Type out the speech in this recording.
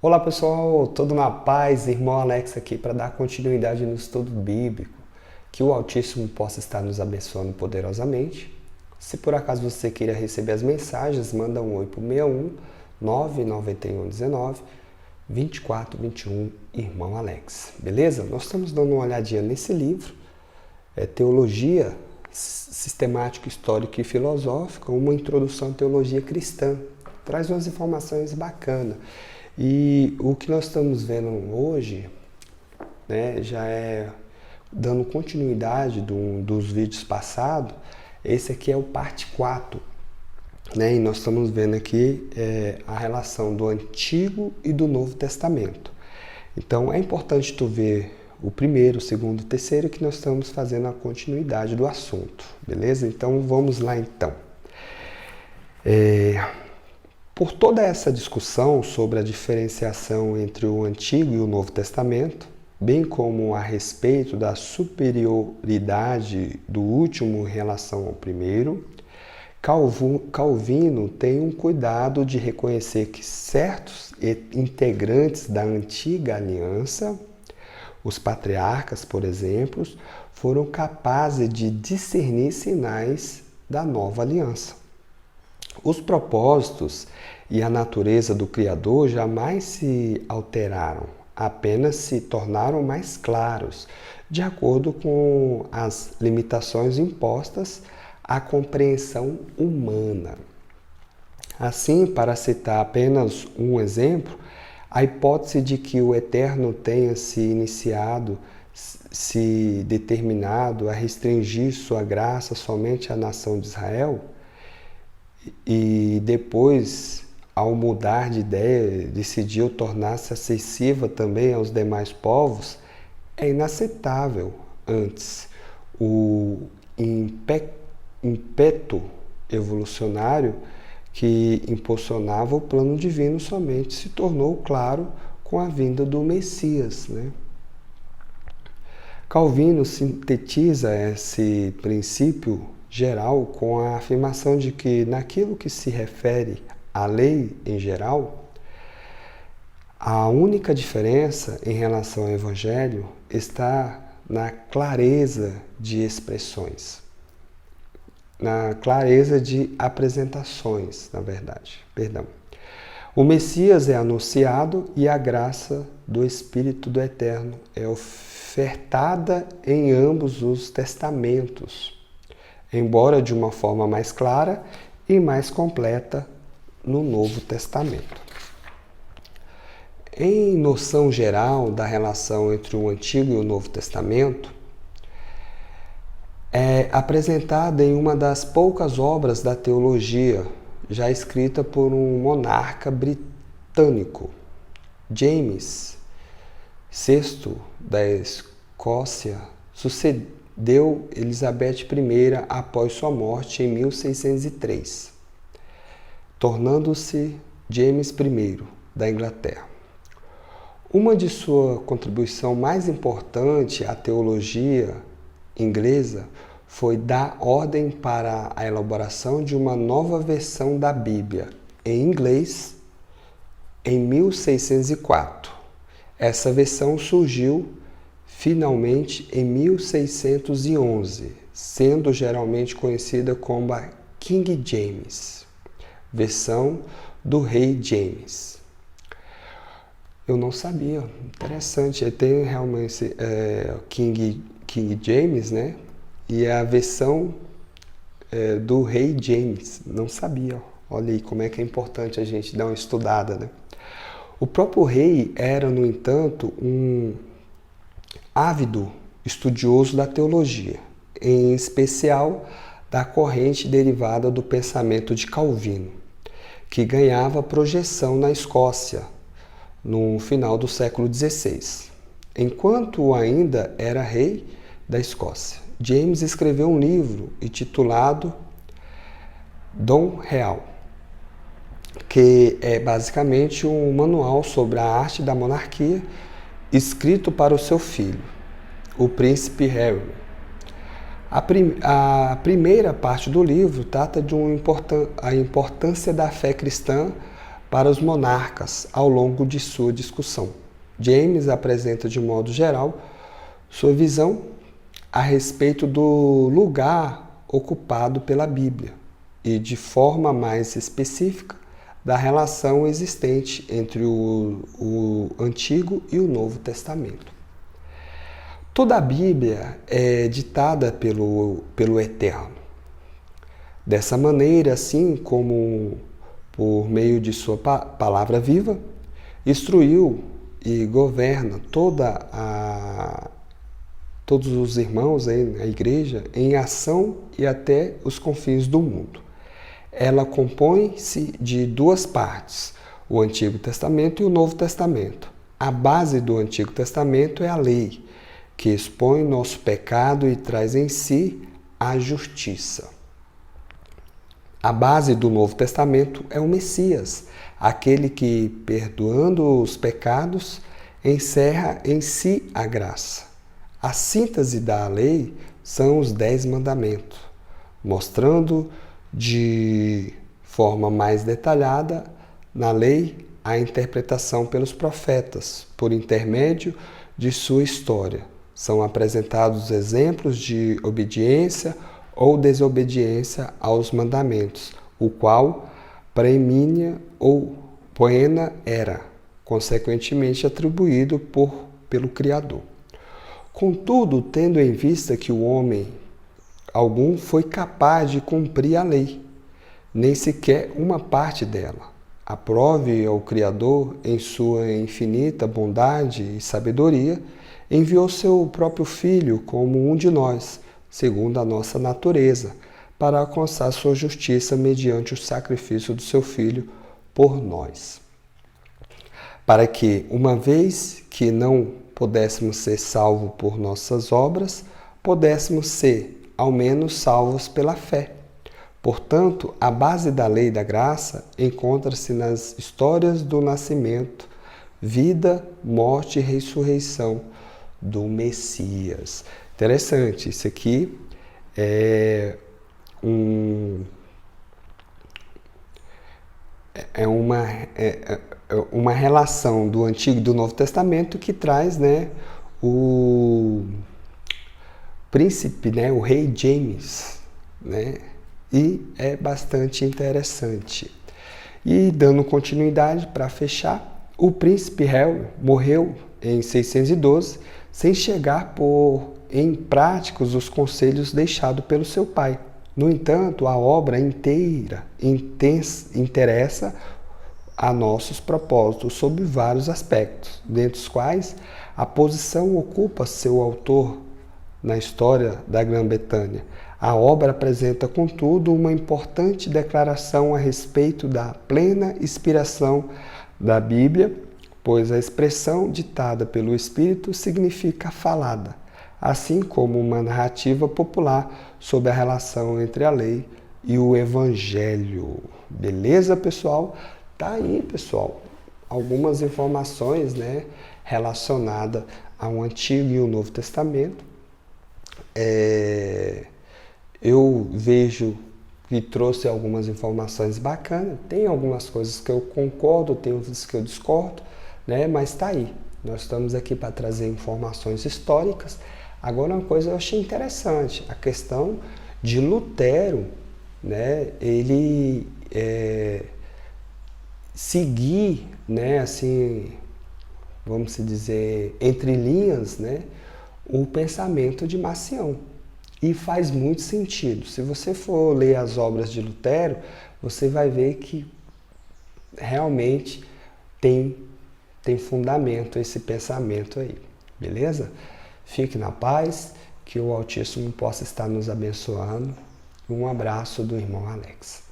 Olá pessoal, tudo na paz? Irmão Alex aqui para dar continuidade no estudo bíblico. Que o Altíssimo possa estar nos abençoando poderosamente. Se por acaso você queira receber as mensagens, manda um oi para o 61 991 19 24 21, Irmão Alex. Beleza? Nós estamos dando uma olhadinha nesse livro, Teologia Sistemática, Histórica e Filosófica, uma introdução à teologia cristã. Traz umas informações bacanas. E o que nós estamos vendo hoje, né, já é dando continuidade dos vídeos passados. Esse aqui é o parte 4, né, e nós estamos vendo aqui a relação do Antigo e do Novo Testamento. Então é importante tu ver o primeiro, o segundo, o terceiro, que nós estamos fazendo a continuidade do assunto, beleza? Então vamos lá então. Por toda essa discussão sobre a diferenciação entre o Antigo e o Novo Testamento, bem como a respeito da superioridade do último em relação ao primeiro, Calvino tem um cuidado de reconhecer que certos integrantes da antiga aliança, os patriarcas, por exemplo, foram capazes de discernir sinais da nova aliança. Os propósitos e a natureza do Criador jamais se alteraram, apenas se tornaram mais claros, de acordo com as limitações impostas à compreensão humana. Assim, para citar apenas um exemplo, a hipótese de que o Eterno tenha se determinado a restringir sua graça somente à nação de Israel, e depois, ao mudar de ideia, decidiu tornar-se acessível também aos demais povos, é inaceitável. Antes, o ímpeto evolucionário que impulsionava o plano divino somente se tornou claro com a vinda do Messias, né? Calvino sintetiza esse princípio geral com a afirmação de que, naquilo que se refere à lei em geral, a única diferença em relação ao Evangelho está na clareza de expressões, na clareza de apresentações, na verdade. O Messias é anunciado e a graça do Espírito do Eterno é ofertada em ambos os testamentos, embora de uma forma mais clara e mais completa no Novo Testamento. Em noção geral da relação entre o Antigo e o Novo Testamento, é apresentada em uma das poucas obras da teologia já escrita por um monarca britânico, James VI da Escócia, sucedeu Elizabeth I após sua morte em 1603, tornando-se James I da Inglaterra. Uma de sua contribuição mais importante à teologia inglesa foi dar ordem para a elaboração de uma nova versão da Bíblia em inglês em 1604. Essa versão surgiu finalmente em 1611, sendo geralmente conhecida como a King James, versão do rei James. Eu não sabia, interessante, tem realmente King James, né? E a versão do rei James, não sabia. Olha aí como é que é importante a gente dar uma estudada, né? O próprio rei era, no entanto, um ávido estudioso da teologia, em especial da corrente derivada do pensamento de Calvino, que ganhava projeção na Escócia no final do século XVI. Enquanto ainda era rei da Escócia, James escreveu um livro intitulado Dom Real, que é basicamente um manual sobre a arte da monarquia, escrito para o seu filho, o príncipe Harry. A primeira parte do livro trata de a importância da fé cristã para os monarcas ao longo de sua discussão. James apresenta de modo geral sua visão a respeito do lugar ocupado pela Bíblia e, de forma mais específica, da relação existente entre o Antigo e o Novo Testamento. Toda a Bíblia é ditada pelo Eterno. Dessa maneira, assim como por meio de sua palavra viva, instruiu e governa todos os irmãos na igreja em ação e até os confins do mundo. Ela compõe-se de duas partes, o Antigo Testamento e o Novo Testamento. A base do Antigo Testamento é a lei, que expõe nosso pecado e traz em si a justiça. A base do Novo Testamento é o Messias, aquele que, perdoando os pecados, encerra em si a graça. A síntese da lei são os 10 mandamentos, mostrando de forma mais detalhada na lei a interpretação pelos profetas, por intermédio de sua história. São apresentados exemplos de obediência ou desobediência aos mandamentos, o qual praemínia ou poena era, consequentemente atribuído pelo Criador. Contudo, tendo em vista que o homem algum foi capaz de cumprir a lei, nem sequer uma parte dela, aprove ao Criador, em sua infinita bondade e sabedoria, enviou seu próprio Filho como um de nós, segundo a nossa natureza, para alcançar sua justiça mediante o sacrifício do seu Filho por nós. Para que, uma vez que não pudéssemos ser salvos por nossas obras, pudéssemos ser, ao menos, salvos pela fé. Portanto, a base da lei da graça encontra-se nas histórias do nascimento, vida, morte e ressurreição do Messias. Interessante, isso aqui é uma relação do Antigo e do Novo Testamento que traz, né, o príncipe, né, o rei James, né, e é bastante interessante. E dando continuidade para fechar, o príncipe Harry morreu em 612 sem chegar a pôr em práticos os conselhos deixados pelo seu pai. No entanto, a obra inteira interessa a nossos propósitos sob vários aspectos, dentre os quais a posição ocupa seu autor na história da Grã-Bretanha. A obra apresenta, contudo, uma importante declaração a respeito da plena inspiração da Bíblia, pois a expressão ditada pelo Espírito significa falada, assim como uma narrativa popular sobre a relação entre a lei e o Evangelho. Beleza, pessoal? Tá aí, pessoal, algumas informações, né, relacionadas ao Antigo e ao Novo Testamento. Eu vejo que trouxe algumas informações bacanas, tem algumas coisas que eu concordo, tem outras que eu discordo, né, mas tá aí. Nós estamos aqui para trazer informações históricas. Agora, uma coisa eu achei interessante, a questão de Lutero, né, ele seguir, né, assim, vamos dizer, entre linhas, né, o pensamento de Marcião. E faz muito sentido. Se você for ler as obras de Lutero, você vai ver que realmente tem fundamento esse pensamento aí. Beleza? Fique na paz, que o Altíssimo possa estar nos abençoando. Um abraço do irmão Alex.